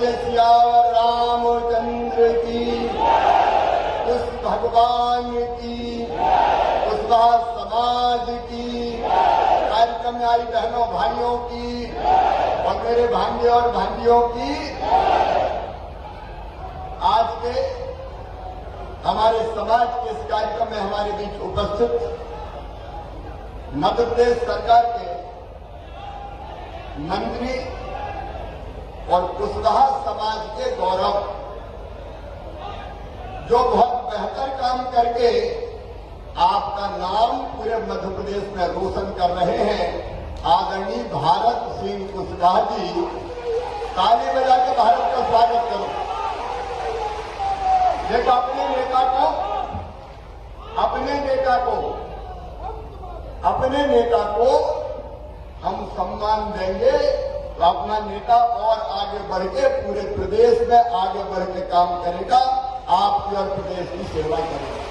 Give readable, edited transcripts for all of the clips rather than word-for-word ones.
बोलिए सियावर रामचंद्र की, उस भगवान की, कुशवाहा समाज की, कार्यक्रम में आई बहनों भाइयों की और मेरे भांजे और भांजियों की। आज के हमारे समाज के इस कार्यक्रम में हमारे बीच उपस्थित मध्य प्रदेश सरकार के मंत्री और कुशवाहा समाज के गौरव, जो बहुत बेहतर काम करके आपका नाम पूरे मध्य प्रदेश में रोशन कर रहे हैं, आदरणीय भारत सिंह कुशवाहा जी, ताली बजा के भारत का स्वागत करो। देखो अपने नेता को हम सम्मान देंगे तो अपना नेता और आगे बढ़ के पूरे प्रदेश में आगे बढ़ के काम करेगा, आपकी और प्रदेश की सेवा करेगा।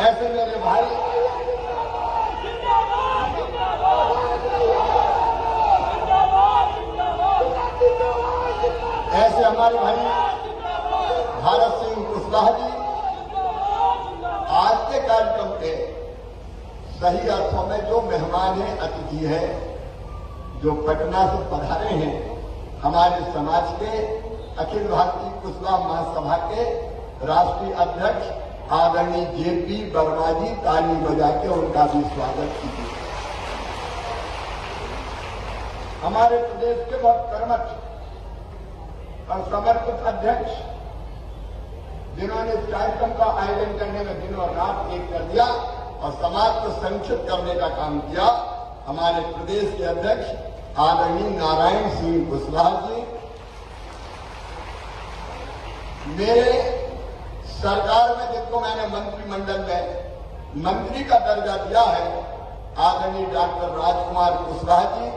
ऐसे मेरे भाई ऐसे हमारे भाई भारत सिंह कुशवाहा जी आज के कार्यक्रम के सही अर्थों में जो मेहमान है, अतिथि है, जो पटना से पधारे हैं, हमारे समाज के अखिल भारतीय कुशवाहा महासभा के राष्ट्रीय अध्यक्ष आदरणीय जेपी वर्मा जी, ताली बजा के उनका भी स्वागत कीजिए। हमारे प्रदेश के बहुत कर्मठ और समर्पित अध्यक्ष, जिन्होंने इस कार्यक्रम का आयोजन करने में दिनों रात एक कर दिया और समाज को संक्षिप्त करने का काम किया, हमारे प्रदेश के अध्यक्ष आदरणीय नारायण सिंह कुशवाहा जी। मेरे सरकार में जिनको मैंने मंत्रिमंडल में मंत्री का दर्जा दिया है, आदरणीय डॉक्टर राजकुमार कुशवाहा जी,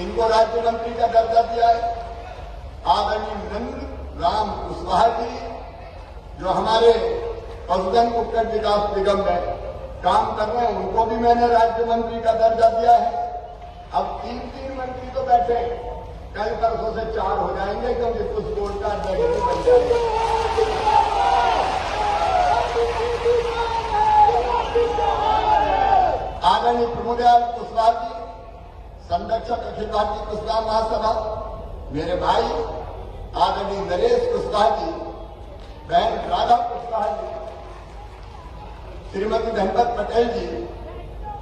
इनको राज्य मंत्री का दर्जा दिया है। आदरणीय नंद राम कुशवाहा जी, जो हमारे पशुधन कुक्कुट विकास निगम में काम कर रहे हैं, उनको भी मैंने राज्य मंत्री का दर्जा दिया है। अब तीन मंत्री तो बैठे, कल परसों से 4 हो जाएंगे, क्योंकि कुछ बोर्ड का अध्यक्ष बन जाएंगे। आदरणीय प्रमोदयाल कुशवाहा जी, संरक्षक अखिल भारतीय कुशवाहा महासभा, मेरे भाई आदरणीय नरेश कुशवाहा जी, बहन राधा कुशवाहा जी, श्रीमती धनपत पटेल जी,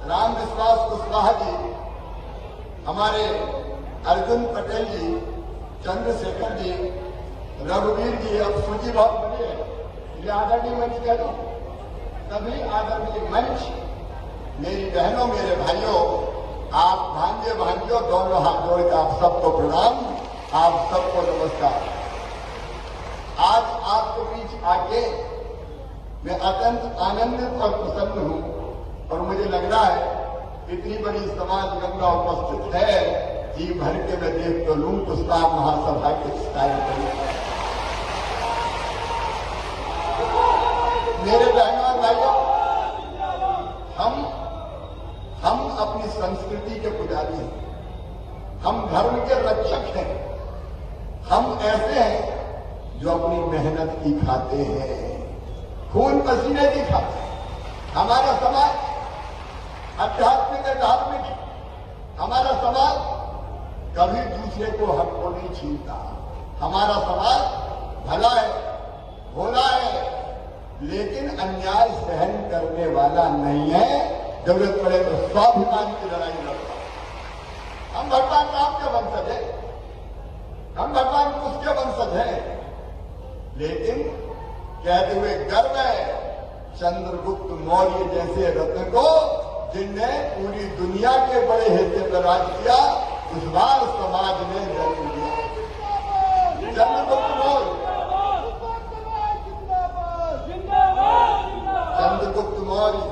राम विश्वास कुशवाहा जी, हमारे अर्जुन पटेल जी, चंद्रशेखर जी, रघुवीर जी, अब सूची बहुत बड़ी है, ये आदरणीय मंच कह दो, सभी आदरणीय मंच, मेरी बहनों मेरे भाइयों, आप भांजे भांजियों, दोनों हाथ जोड़ के आप सबको प्रणाम, आप सबको नमस्कार। आज आपके बीच आके मैं अत्यंत आनंदित और प्रसन्न हूं और मुझे लग रहा है इतनी बड़ी समाज गंगा उपस्थित है, जी भर के मैं देख तो लूं कुशवाहा महासभा के कार्यक्रम। मेरे बहनों और भाइयों, हम अपनी संस्कृति के पुजारी हैं, हम धर्म के रक्षक हैं, हम ऐसे हैं जो अपनी मेहनत की खाते हैं, खून पसीने की खाते हैं। हमारा समाज आध्यात्मिक है, धार्मिक है। हमारा समाज कभी दूसरे को हक को नहीं छीनता। हमारा समाज भला है, भोला है, लेकिन अन्याय सहन करने वाला नहीं है। जरूरत पड़े तो स्वाभिमान की लड़ाई लड़ता है। हम भगवान राम के वंशज हैं, हम भगवान कुश के वंशज हैं, लेकिन कहते हुए गर्व है चंद्रगुप्त मौर्य जैसे रत्न को, जिनने पूरी दुनिया के बड़े हिस्से पर राज किया, उस बार समाज ने जन्म दिया। चंद्रगुप्त मौर्य, चंद्रगुप्त मौर्य,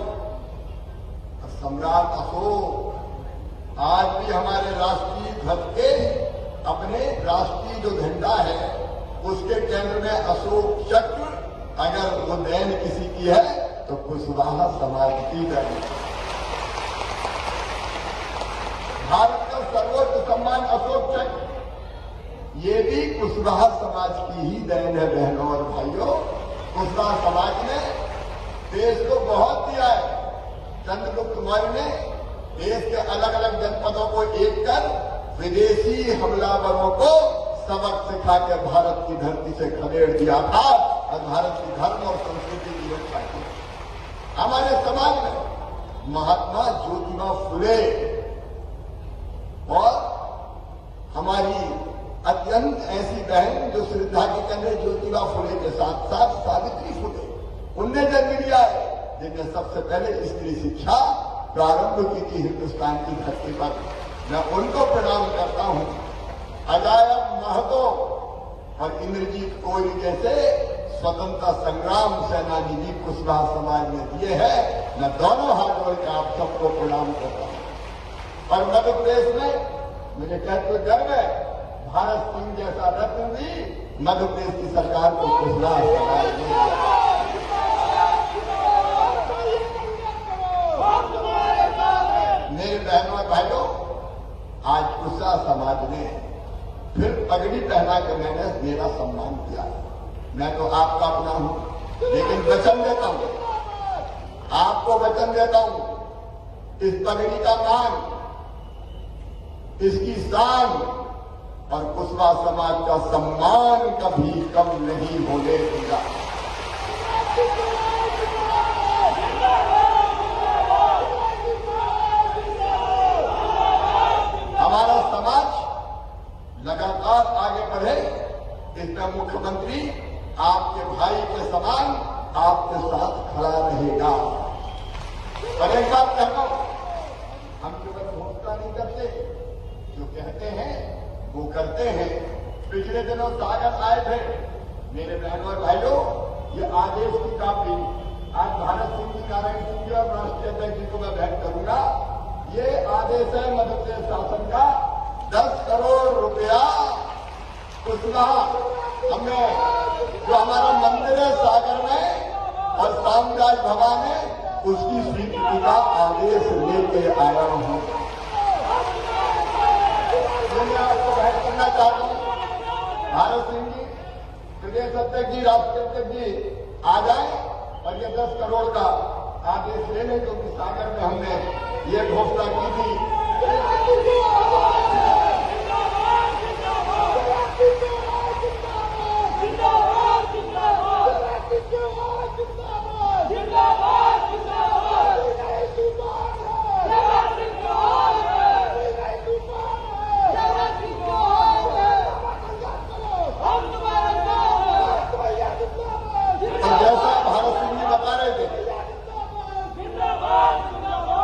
सम्राट अशोक, आज भी हमारे राष्ट्रीय ध्वज के अपने राष्ट्रीय जो झंडा है उसके केंद्र में अशोक चक्र, अगर वो देन किसी की है तो कुशवाहा समाज की देन। भारत का सर्वोच्च सम्मान अशोक चक्र ये भी कुशवाहा समाज की ही देन है बहनों और भाइयों। कुशवाहा समाज ने देश को बहुत दिया है। चंद्रगुप्त मौर्य ने देश के अलग अलग जनपदों को एक कर विदेशी हमलावरों को सबक सिखाकर भारत की धरती से खदेड़ दिया था और भारत की धर्म और संस्कृति की रक्षा की। हमारे समाज में महात्मा ज्योतिबा फुले और हमारी अत्यंत ऐसी बहन जो श्रद्धा की कन्या ज्योतिबा फुले के साथ साथ सावित्री फुले, उनने जन्म लिया है, जिनने सबसे पहले स्त्री शिक्षा प्रारंभ की थी हिंदुस्तान की धरती पर। मैं उनको प्रणाम करता हूं। अजायब महतो और इंद्रजीत कोहली जैसे स्वतंत्रता संग्राम सेनानी भी कुशवाहा समाज में दिए हैं। मैं दोनों हाथ जोड़ के आप सबको प्रणाम करता हूं। और मध्य प्रदेश में मुझे कहते गर्व है, भारत सिंह जैसा रत्न भी मध्य प्रदेश की सरकार को कुशवाहा समाज ने दिया। मेरे बहनों और भाइयों, आज कुशवाहा समाज ने फिर पगड़ी पहना कर मैंने मेरा सम्मान किया। मैं तो आपका अपना हूं, लेकिन वचन देता हूं, आपको वचन देता हूं, इस पगड़ी का मान, इसकी शान और कुशवाहा समाज का सम्मान कभी कम नहीं होने देगा। हमारा समाज लगातार आगे बढ़े, इसमें मुख्यमंत्री आपके भाई के समान आपके साथ खड़ा रहेगा। और एक बात कहता हूं, हम केवल घोषणा नहीं करते, जो कहते हैं वो करते हैं। पिछले दिनों सागर आए थे मेरे बहनों और भाइयों, ये आदेश की कापी आज भारत सिंह जी, नारायण सिंह जी और राष्ट्रीय अध्यक्ष जी को मैं भेंट करूंगा। ये आदेश है मध्य प्रदेश शासन का, 10 करोड़ रुपया कुशवाहा हमने जो हमारा मंदिर है सागर में और साम्राज भवन है, उसकी स्वीकृति का आदेश लेके आया हूं। मैं आपको भेंट करना चाहता हूं, भारत सिंह जी, प्रदेश अध्यक्ष जी, राष्ट्रीय अध्यक्ष जी आ जाए और ये 10 करोड़ का आदेश ले लें, क्योंकि सागर में हमने ये घोषणा की थी।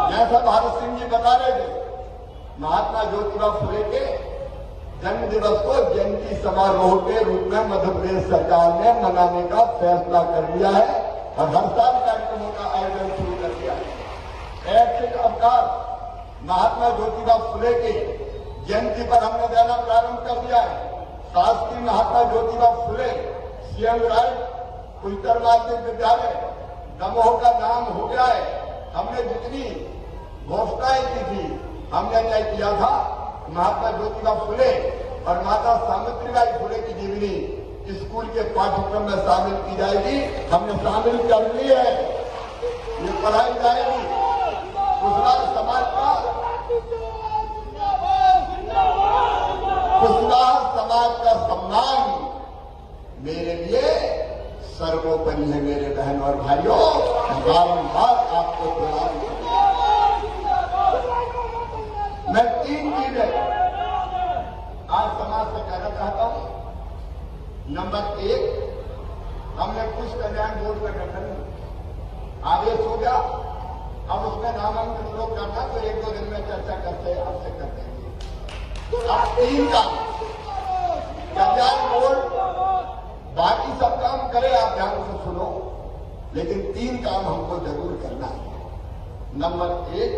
जैसा भारत सिंह जी बता रहे थे, महात्मा ज्योतिबा फुले के जन्म दिवस को जयंती समारोह के रूप में मध्य प्रदेश सरकार ने मनाने का फैसला कर लिया है और हर साल कार्यक्रमों का आयोजन शुरू कर दिया है। ऐच्छिक अवकाश महात्मा ज्योतिबा फुले की जयंती पर हमने देना प्रारंभ कर दिया है। शासकीय महात्मा ज्योतिबा फुले सीएम राइट उच्चतर माध्यमिक विद्यालय दमोह का नाम हो गया है। हमने जितनी घोषणाएं की थी, हमने तय किया था महात्मा ज्योतिबा फुले और माता सावित्रीबाई फुले की जीवनी स्कूल के पाठ्यक्रम में शामिल की जाएगी। हमने शामिल कर ली है, ये पढ़ाई जाएगी। कुशवाहा समाज का, कुशवाहा समाज का सम्मान मेरे लिए सर्वोपरि है। मेरे बहन और भाइयों, बारंबार आपको प्रणाम करता हूं। मैं 3 चीजें आज समाज से कहना चाहता हूं। नंबर 1, हमने कुछ कल्याण बोर्ड का गठन आदेश हो गया, अब उसमें नामांकन लोग करना तो 1-2 दिन में चर्चा करते आपसे कर देंगे। अब 3 काम कल्याण बोर्ड बाकी सब काम करे, आप ध्यान से सुनो, लेकिन 3 काम हमको जरूर करना है। नंबर 1,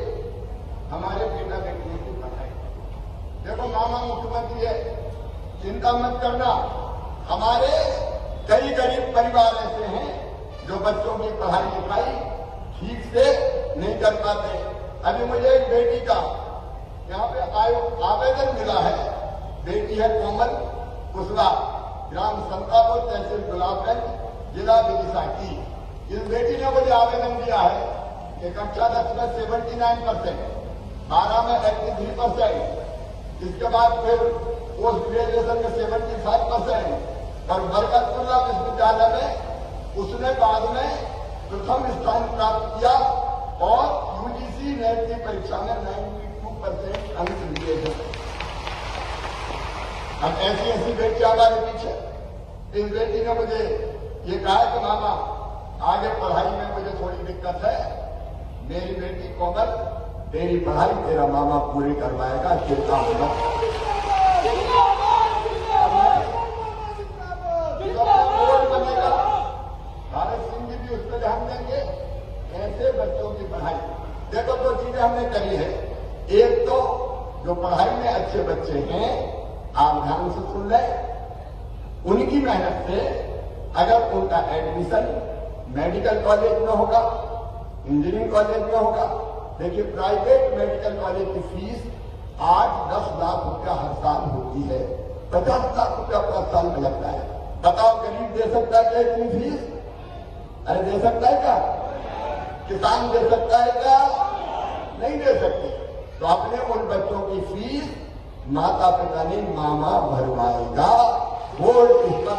हमारे बेटा बेटियों की पढ़ाई। देखो मामा मुख्यमंत्री है, चिंता मत करना। हमारे कई गरीब परिवार ऐसे हैं जो बच्चों की पढ़ाई लिखाई ठीक से नहीं कर पाते। अभी मुझे एक बेटी का यहाँ पे आवेदन मिला है, बेटी है कोमल, कुशवा, ग्राम संतापुर, तहसील गुलाबगंज, जिला विदिशा की। इस बेटी ने मुझे आवेदन दिया है कि कक्षा 10 में 79%, 12 में 83%, इसके बाद फिर पोस्ट ग्रेजुएशन में 75% और बरकतुल्ला विश्वविद्यालय में उसने बाद में प्रथम स्थान प्राप्त किया और यूजीसी नेट की परीक्षा में 92% अंक लिए हैं। अब ऐसी बेटियां हमारे पीछे। इस बेटी ने मुझे ये कहा कि मामा आगे पढ़ाई में मुझे थोड़ी दिक्कत है, मेरी बेटी कोमल तेरी पढ़ाई तेरा मामा पूरी करवाएगा, चिंता मत। बनेगा, भारत सिंह जी भी उस पर ध्यान देंगे। ऐसे बच्चों की पढ़ाई, देखो दो चीजें हमने करी है। एक तो जो पढ़ाई में अच्छे बच्चे हैं, आप ध्यान से सुन लें, उनकी मेहनत से अगर उनका एडमिशन मेडिकल कॉलेज में होगा, इंजीनियरिंग कॉलेज में होगा। देखिए प्राइवेट मेडिकल कॉलेज की फीस 8-10 लाख रुपया हर साल होती है, 50 लाख रुपया 5 साल में लगता है। बताओ गरीब दे सकता है क्या इतनी फीस? अरे दे सकता है क्या? किसान दे सकता है क्या? नहीं दे सकते। तो अपने उन बच्चों की फीस माता पिता ने मामा भरवाएगा। बोर्ड इस पर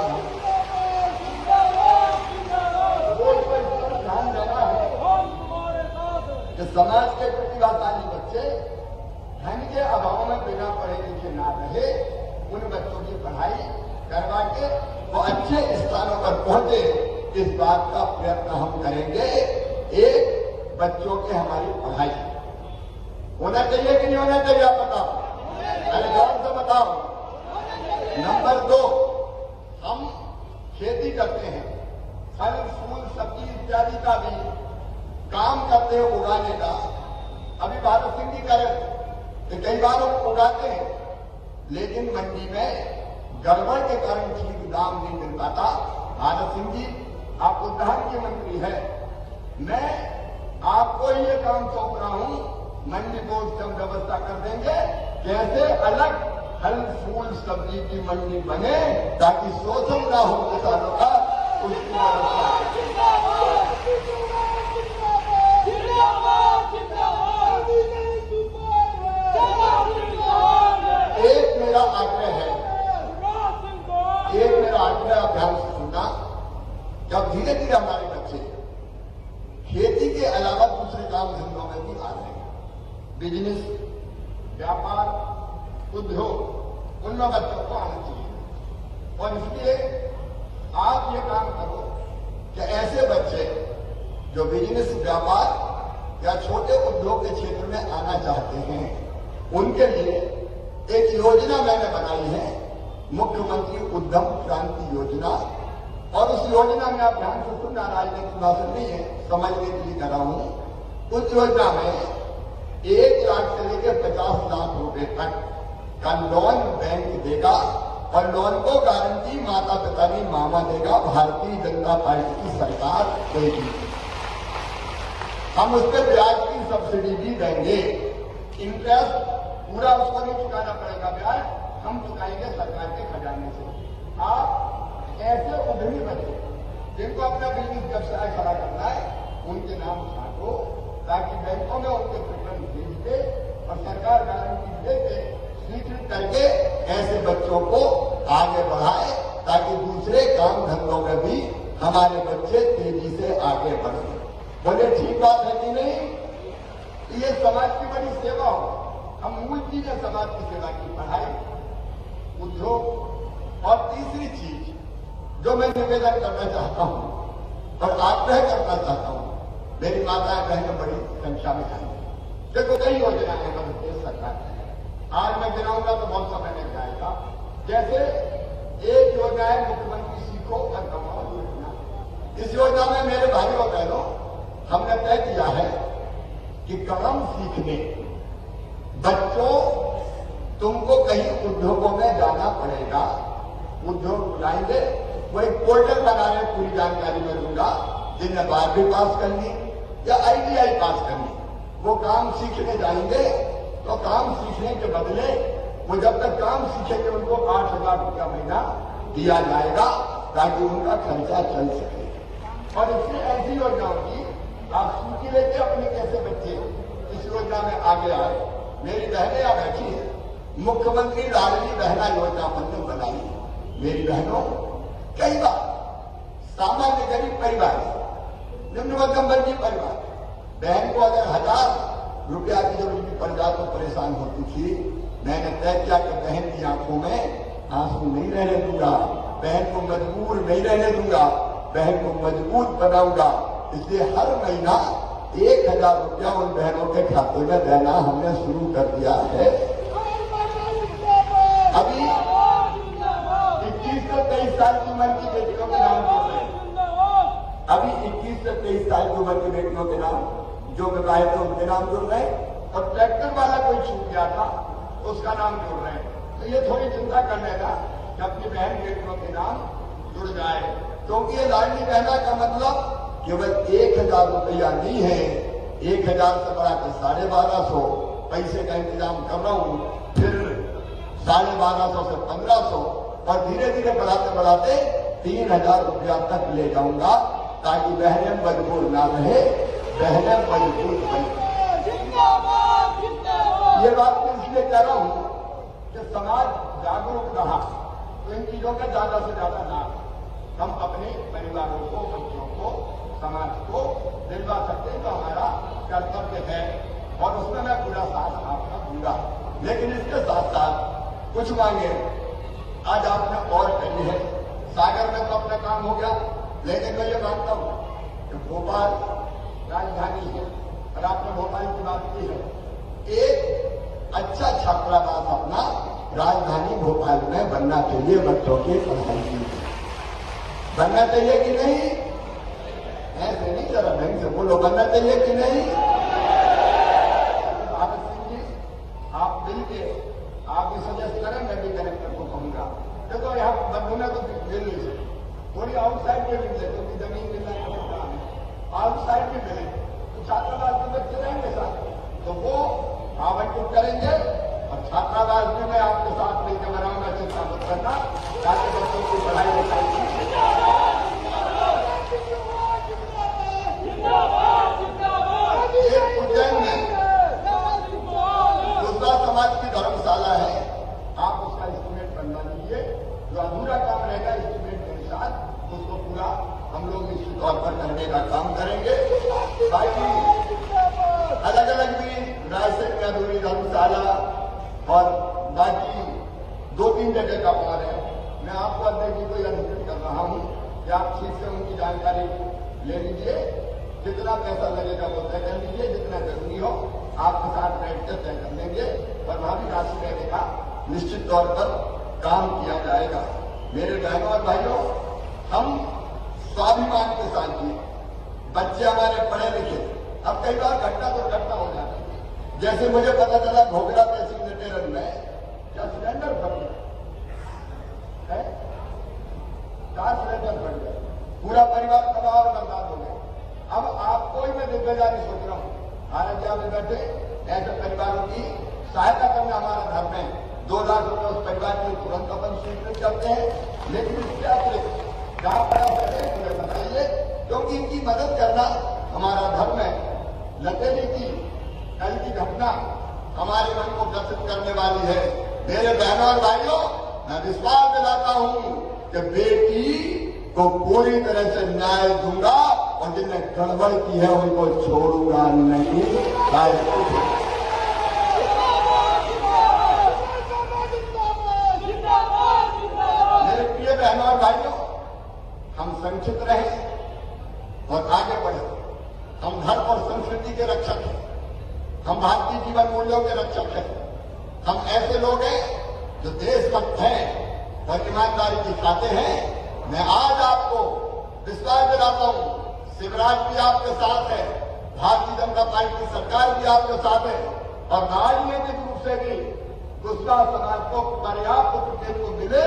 ध्यान देना है कि समाज के प्रतिभाशाली बच्चे धन के अभाव में बिना पढ़े लिखे ना रहे, उन बच्चों की पढ़ाई करवा के वो अच्छे स्थानों पर पहुंचे, इस बात का प्रयत्न हम करेंगे। एक, बच्चों की हमारी पढ़ाई होना चाहिए कि नहीं होना चाहिए, आप बताओ, अरे गौर से बताओ। नंबर 2, हम खेती करते हैं, फल फूल सब्जी इत्यादि का भी काम करते हैं उगाने का। अभी भारत सिंह जी करें तो कई बार हम उगाते हैं, लेकिन मंडी में गड़बड़ के कारण ठीक दाम नहीं मिल पाता। भारत सिंह जी आप उद्यान के मंत्री हैं, मैं आपको ये काम सौंप रहा हूं, मंडी बोर्ड से हम व्यवस्था कर देंगे कैसे अलग फल फूल सब्जी की मंडी बने, ताकि शोषण ना हो किसानों का, उसकी व्यवस्था। एक मेरा आग्रह है, आप ध्यान से सुनना। जब धीरे धीरे हमारे बच्चे खेती के अलावा दूसरे काम धंधों में भी आ रहे हैं, बिजनेस, व्यापार, उद्योग, उनमें बच्चों को आना चाहिए। और इसलिए आप ये काम करो कि ऐसे बच्चे जो बिजनेस, व्यापार या छोटे उद्योग के क्षेत्र में आना चाहते हैं, उनके लिए एक योजना मैंने बनाई है, मुख्यमंत्री उद्यम क्रांति योजना। और उस योजना में आप ध्यान से सुनना, राजनीतिक भाषण नहीं है, समझने के लिए कर रहा हूं। उस योजना में 1 लाख से लेकर 50 लाख रुपए तक का लोन बैंक देगा और लोन को गारंटी माता पिता ने मामा देगा, भारतीय जनता पार्टी की सरकार देगी। हम उस पर ब्याज की सब्सिडी भी देंगे, इंटरेस्ट पूरा उसको नहीं चुकाना पड़ेगा, ब्याज हम चुकाएंगे सरकार के खजाने से। आप ऐसे उद्यमी बच्चे जिनको अपना बिजनेस व्यवसाय खड़ा करना है, उनके नाम छाटो, ताकि बैंकों में उनके रिटर्न भेज दे और सरकार गारंटी दे के स्वीकृत करके ऐसे बच्चों को आगे बढ़ाए, ताकि दूसरे काम धंधों में भी हमारे बच्चे तेजी से आगे बढ़े। बोले ठीक बात है कि नहीं? ये समाज की बड़ी सेवा हो। हम मूल चीज है समाज की सेवा की, पढ़ाई, उद्योग। और तीसरी चीज जो मैं निवेदन करना चाहता हूं और आग्रह करना चाहता हूं, मेरी माताएं बहनें बड़ी संख्या में आई, देखो कई योजनाएं हैं मध्य प्रदेश सरकार की, आज मैं गिनाऊंगा तो बहुत समय लग जाएगा। जैसे एक योजना है मुख्यमंत्री सीखो और कमाओ योजना। इस योजना में मेरे भाइयों और बहनों हमने तय किया है कि कलम सीखने बच्चों तुमको कहीं उद्योगों में जाना पड़ेगा, उद्योग बुलाएंगे, वो एक पोर्टल बना रहे, पूरी जानकारी मैं दूंगा, जिन्हें 12वीं पास करनी या ITI पास करनी, वो काम सीखने जाएंगे तो काम सीखने के बदले वो जब तक काम सीखेंगे उनको 8,000 रुपया महीना दिया जाएगा ताकि उनका खर्चा चल सके। और इससे ऐसी योजना होगी, आप सूची लेके अपने कैसे बच्चे इस योजना में आगे आए। मेरी बहनें यहाँ बैठी है, मुख्यमंत्री लाडली बहना योजना हमने बनाई। मेरी बहनों, कई बार सामान्य गरीब परिवार, निम्न मध्यम वर्गीय परिवार, बहन को अगर 1,000 रुपया की जरूरत पड़ जाए तो परेशान होती थी। मैंने तय किया कि बहन की आंखों में आंसू नहीं रहने दूंगा, बहन को मजबूर नहीं रहने दूंगा, बहन को मजबूत बनाऊंगा। इसलिए हर महीना 1,000 रुपया उन बहनों के खाते में देना हमने शुरू कर दिया है। अभी 21 से 23 साल की उम्र की बेटियों के नाम जुड़ रहे हैं। अभी 21 से 23 साल की उम्र की बेटियों के नाम, जो विवाहित है उनके नाम जुड़ रहे हैं। और ट्रैक्टर वाला कोई छूट गया था उसका नाम जुड़ रहे हैं। तो ये थोड़ी चिंता कर लेना कि अपनी बहन बेटियों के नाम जुड़ जाए, क्योंकि ये लाडली बहना का मतलब केवल 1,000 रुपया नहीं है। 1,000 से बढ़ा के 1250 पैसे का इंतजाम कर रहा हूं, फिर 1250 से 1,500 और धीरे धीरे बढ़ाते बढ़ाते 3,000 रुपया तक ले जाऊंगा ताकि बहनें मजबूर ना रहे, बहनें मजबूत बने। ये बात मैं इसलिए कह रहा हूं कि समाज जागरूक रहा तो इन चीजों का ज्यादा से ज्यादा लाभ हम अपने परिवारों को, बच्चों को, समाज को दिलवा सकते हैं। तो हमारा कर्तव्य है और उसमें मैं पूरा साथ आपका दूंगा। लेकिन इसके साथ साथ कुछ मांगे आज आपने और कही है। सागर में तो अपना काम हो गया, लेकिन मैं ये मानता हूं कि भोपाल राजधानी है और आपने भोपाल की बात की है। एक अच्छा छात्रावास अपना राजधानी भोपाल में बनना चाहिए, बच्चों की पढ़ाई के लिए बनना चाहिए कि नहीं? ऐसे नहीं, जरा ढंग से बोलो, बनना चाहिए कि नहीं? भारत सिंह जी, आप मिल के आप भी सजेस्ट करें, मैं भी कलेक्टर को कहूंगा। देखो यहाँ बदलूंगा तो दिल्ली से थोड़ी आउटसाइड में मिले, क्योंकि जमीन मिलना है, आउटसाइड में मिले तो छात्रावास में बच्चे रहेंगे साथ, तो वो आवंटित करेंगे और छात्रावास में मैं आपके साथ मिलकर बनाऊंगा। चिंता मत करना, ताकि बच्चों की पढ़ाई लिखाई उज्जैन में दूसरा समाज की धर्मशाला है, आप उसका एस्टीमेट बनवा लीजिए। जो अधूरा काम रहेगा एस्टीमेट के साथ उसको पूरा हम लोग निश्चित तौर पर करने का काम करेंगे। बाकी अलग अलग भी रायसेन में अधूरी धर्मशाला और बाकी 2-3 जगह का और है। मैं आपको अध्यक्ष जी को अनुरोध कर रहा हूं कि आप ठीक से उनकी जानकारी ले लीजिए। जितना पैसा लगेगा वो तय कर लीजिए, जितना जरूरी हो आपके साथ बैठ कर तय कर लेंगे और वहां भी राशि रहने का निश्चित तौर पर काम किया जाएगा। मेरे बहनों और भाइयों, हम स्वाभिमान के साथ जी, बच्चे हमारे पढ़े लिखे, अब कई बार घटना तो घटना हो जाती है। जैसे मुझे पता चला घोगड़ा तहसील नेटेरन में क्या सिलेंडर फट गया, 4 सिलेंडर फट गए, पूरा परिवार तबाह और बर्बाद हो गया। अब आपको ही मैं जिम्मेदारी सोच रहा हूं, हालांकि आप बैठे ऐसे परिवारों की सहायता करना हमारा धर्म है। 2 लाख रुपए उस परिवार के तुरंत अपन स्वीकृत करते हैं, लेकिन इसके अतिरिक्त जहां पैसा है उन्हें बताइए, क्योंकि इनकी मदद करना हमारा धर्म है। लतेली की कल की घटना हमारे मन को ग्रसित करने वाली है। मेरे बहनों और भाइयों, मैं विश्वास दिलाता हूं कि बेटी को पूरी तरह से न्याय दूंगा और जिनने गड़बड़ की है उनको छोड़ूंगा नहीं। मेरे प्रिय बहनों और भाइयों, हम संक्षिप्त रहे और आगे बढ़े। हम धर्म और संस्कृति के रक्षक हैं, हम भारतीय जीवन मूल्यों के रक्षक हैं। हम ऐसे लोग हैं जो देशभक्त हैं और ईमानदारी दिखाते हैं। मैं आज आपको विश्वास दिलाता हूं, शिवराज भी आपके साथ है, भारतीय जनता पार्टी की सरकार भी आपके साथ है और राजनीतिक रूप से भी दूसरा समाज को पर्याप्त प्रतिनिधित्व मिले,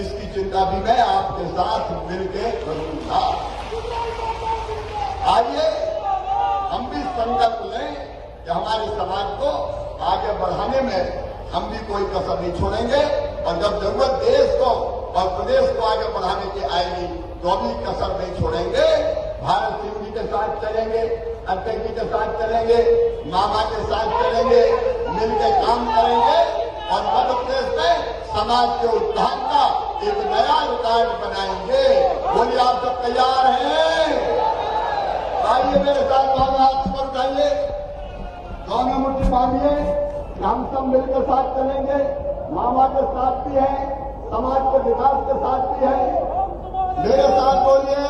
इसकी चिंता भी मैं आपके साथ मिलकर करूंगा। आइए हम भी संकल्प लें कि हमारे समाज को आगे बढ़ाने में हम भी कोई कसर नहीं छोड़ेंगे और जब जरूरत देश को और प्रदेश को आगे बढ़ाने की आएगी तो भी कसर नहीं छोड़ेंगे। भारत सिंह जी के साथ चलेंगे, अध्यक्ष जी के साथ चलेंगे, मामा के साथ चलेंगे, मिलकर काम करेंगे और मध्य प्रदेश में समाज के उत्थान का एक नया रिकॉर्ड बनाएंगे। बोलिए आप सब तैयार हैं? आइए मेरे साथ दोनों हाथ पर उठाइए, दोनों मुट्ठी बांधिए, हम सब मिलकर साथ चलेंगे। मामा के साथ भी है, समाज के विकास के साथ भी है। मेरे साथ बोलिए,